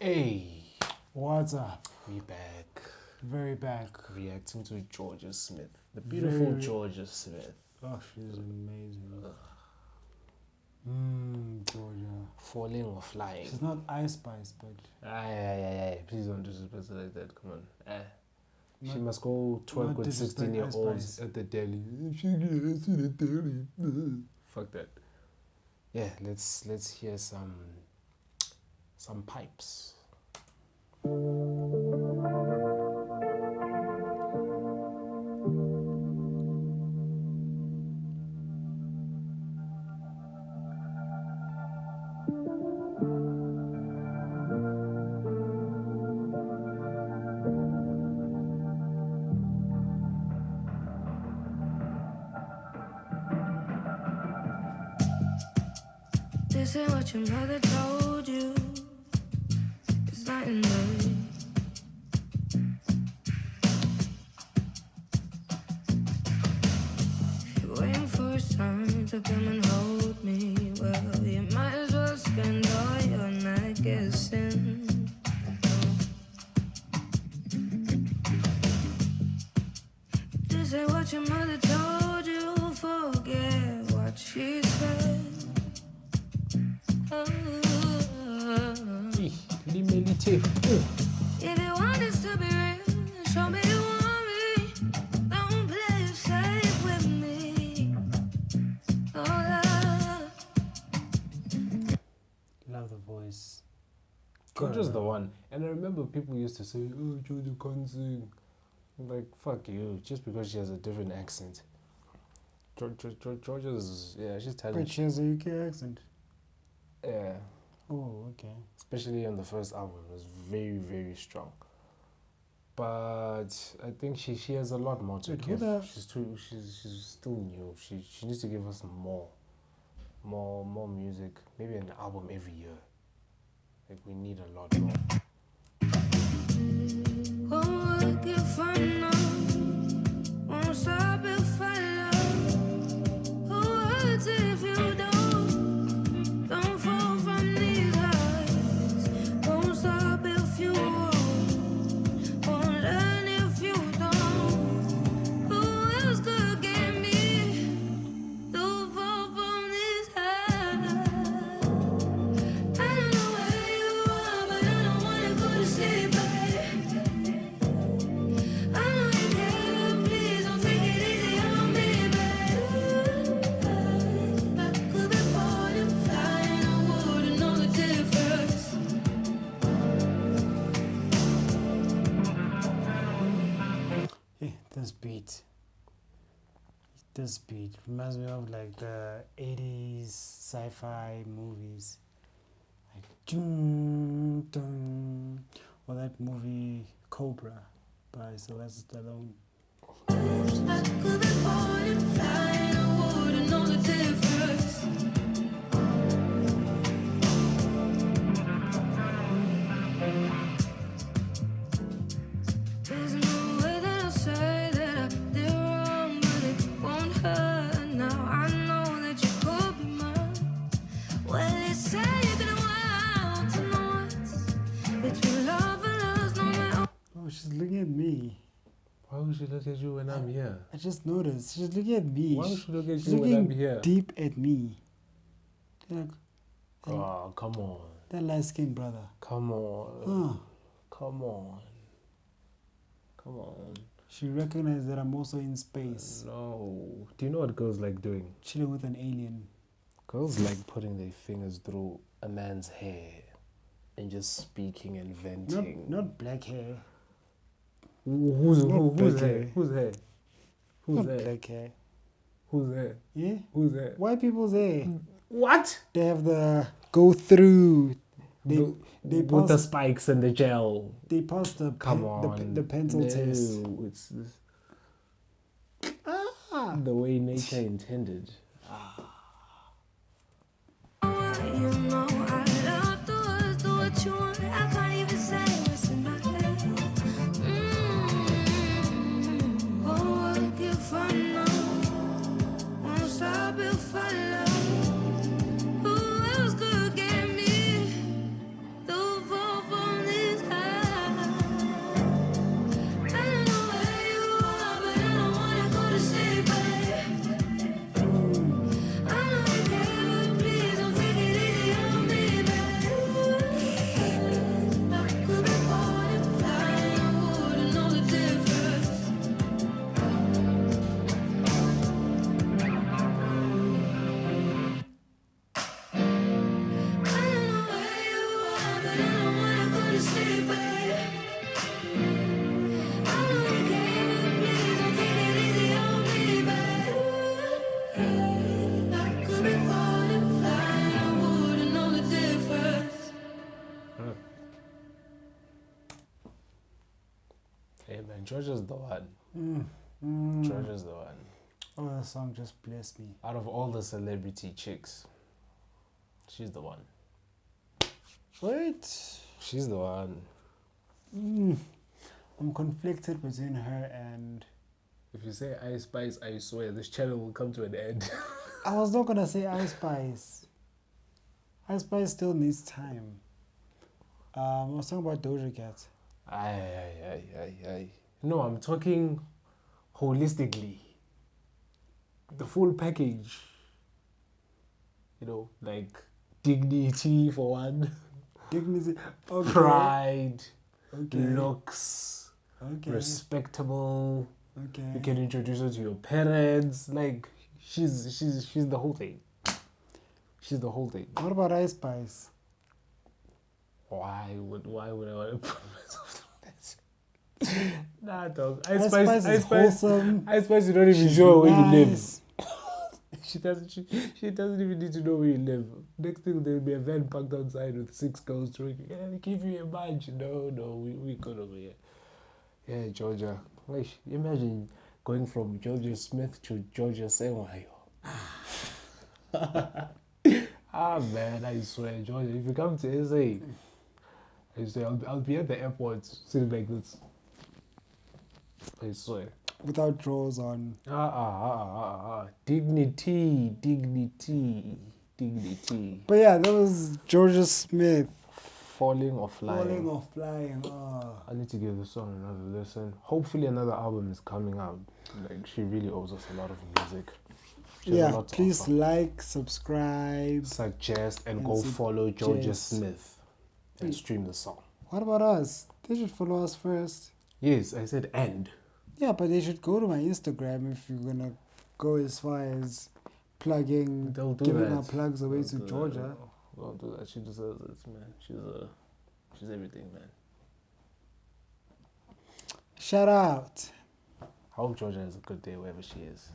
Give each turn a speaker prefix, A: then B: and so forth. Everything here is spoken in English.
A: Hey,
B: What's up?
A: we back.
B: Very back.
A: Reacting to Jorja Smith. The beautiful
B: Very-
A: Jorja Smith.
B: Oh, she's amazing. Jorja.
A: Falling or flying.
B: She's not Ice Spice, but
A: Aye. Please don't disrespect her like that. Come on. She
B: Not-
A: must go twerk
B: not
A: with
B: disrespect
A: 16-year-olds
B: Ice Spice.
A: at the deli. She gets to the deli. Fuck that. Yeah, let's hear some pipes.
C: This ain't what your mother told you. It's not in there. If you're waiting for a sign to come and hold me, well, you might as well spend all your night guessing. This ain't what your mother told you. Forget what she said. If you want this to be real, show me you want me. Don't play it safe with me. Oh,
B: love the voice.
A: Jorja's the one. And I remember people used to say, oh, Jorja can't sing. I'm like, fuck you. Just because she has a different accent. Jorja's, yeah, she's
B: But
A: talented.
B: she has a UK accent.
A: Yeah.
B: Oh, okay.
A: Especially on the first album, it was very, very strong. But I think she has a lot more to
B: Wait, who
A: give.
B: the-
A: She's still new. She needs to give us more music. Maybe an album every year. Like we need a lot more.
C: won't work if I know. Won't stop if I love. Who hurts if you don't? Don't fall from these heights. Won't stop if you won't. Won't learn if you don't. Who else could get me? Don't fall from these heights. I don't know where you are, but I don't wanna go to sleep, babe. I know you care, but please don't take it easy on me, babe. I could be falling, flying, I wouldn't know the difference.
B: Hey, this beat. This beat reminds me of like the 80s sci-fi movies. Like, dun, dun, or that movie Cobra by Sylvester Stallone.
C: I could be falling, flying, I wouldn't know the difference. There's no way that I'll say that I did wrong, but it won't hurt. Now I know that you could be mine. Well, they say you're gonna want to know what's between love and lust, no matter.
B: Oh, she's looking at me.
A: Why would she look at you when I'm here?
B: I just noticed. She's looking at me.
A: Why would she look at
B: She's
A: you when I'm
B: looking
A: here?
B: deep at me. Like,
A: Oh, come on.
B: that light-skinned brother.
A: Come on.
B: Huh.
A: Come on. Come on.
B: She recognized that I'm also in space,
A: No. Do you know what girls like doing?
B: chilling with an alien.
A: Girls like putting their fingers through a man's hair and just speaking and venting.
B: Not black hair.
A: Who's
B: not black
A: hair?
B: hair.
A: Who's hair? Who's
B: Not
A: hair?
B: black hair.
A: Who's hair?
B: Yeah?
A: Who's hair?
B: White people's hair.
A: What?
B: They have the go through. They
A: With the
B: pass,
A: spikes and the gel.
B: they pass the
A: Come on.
B: the pencil test.
A: No, it's this,
B: Ah.
A: the way nature intended.
C: You know I love the words, do what you want. I can't even say what's in my head. Won't work if I know. Won't stop if I love. Who else could get me? Don't fall for
A: man, Georgia's the one.
B: Mm.
A: Georgia's the one.
B: Oh, that song just blessed me.
A: Out of all the celebrity chicks, she's the one.
B: What?
A: She's the one.
B: I'm conflicted between her and...
A: If you say Ice Spice, I swear this channel will come to an end.
B: I was not gonna say Ice Spice. Ice Spice still needs time. I was talking about Doja Cat.
A: Aye. No, I'm talking holistically. The full package. You know, like dignity for one,
B: Dignity. Okay.
A: pride,
B: Okay.
A: looks,
B: Okay.
A: respectable.
B: Okay.
A: You can introduce her to your parents. Like she's the whole thing. She's the whole thing.
B: What about Ice Spice?
A: Why would I want to put myself through that? Nah, dog.
B: Ice Spice is wholesome.
A: Ice Spice, you don't even
B: She's
A: sure where you live.
B: nice.
A: She doesn't even need to know where you live. Next thing there'll be a van parked outside with 6 girls drinking. Yeah, they give you a bunch. No, we good over here. Yeah, Georgia. Like, imagine going from Georgia Smith to Georgia Senwayo. Man, I swear, Georgia, if you come to SA, I swear, I'll be at the airport sitting like this. I swear.
B: Without drawers on.
A: Dignity.
B: But yeah, that was Georgia Smith.
A: Falling or flying.
B: Falling or flying. Oh.
A: I need to give the song another listen. Hopefully another album is coming out. Like, she really owes us a lot of music. She has a
B: Yeah,
A: lot to
B: please
A: offer.
B: like, subscribe.
A: Suggest and
B: and
A: go follow Georgia
B: suggest.
A: Smith and stream the song.
B: What about us? They should follow us first.
A: Yes, I said and.
B: Yeah, but they should go to my Instagram if you're gonna go as far as plugging,
A: They'll do
B: giving
A: that.
B: our plugs away
A: They'll
B: to
A: do that.
B: Georgia.
A: They'll do that. She deserves it, man. She's everything, man.
B: Shout out.
A: I hope Georgia has a good day wherever she is.